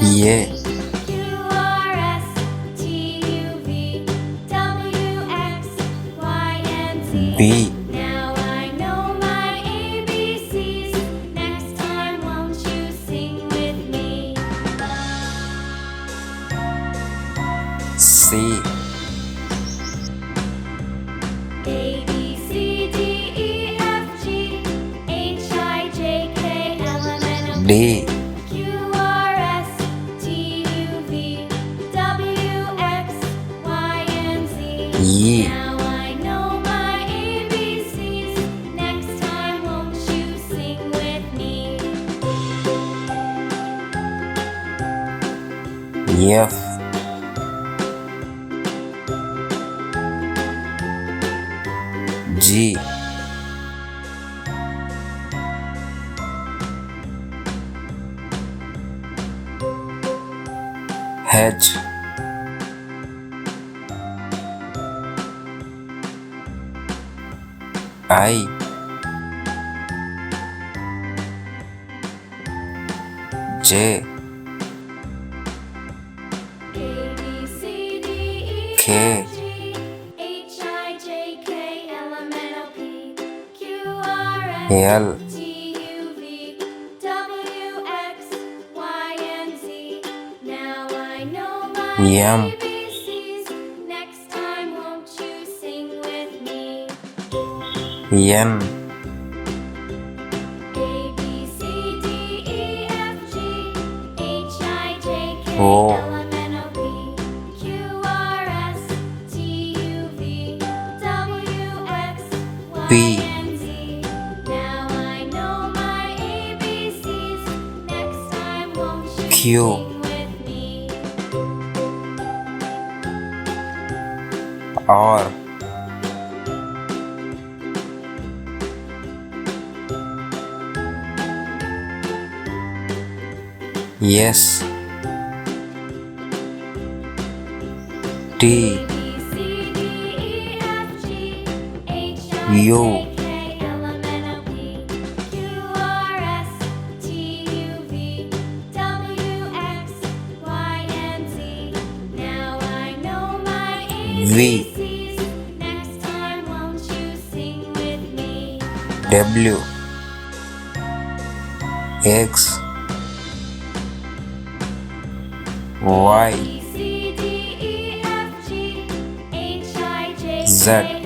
A Q R S T U V W X Y and Z. B Now I know my ABCs. Next time, won't you sing with me? C A B C D E F G H I J K L M N O P D Q R S T U V W X Y and Z. E Now I know my ABCs. Next time, won't you sing with me? F G H I J A B C D E K F G H I J K L M N O P Q R S L T U V W X Y and Z. Now I know my M ABCs. Next time, won't you sing with me? N A B C D E F G H I J K O L M N O P Q R S T U V W X Y P and Z. Now I know my ABCs. Next time, won't you Q sing with me? R S T A B C D E F G H I U J K L M N O P Q R S T U V W X Y and Z. Now I know my V ABCs. Next time, won't you sing with me? W X A Y B C D E F G H I J Z K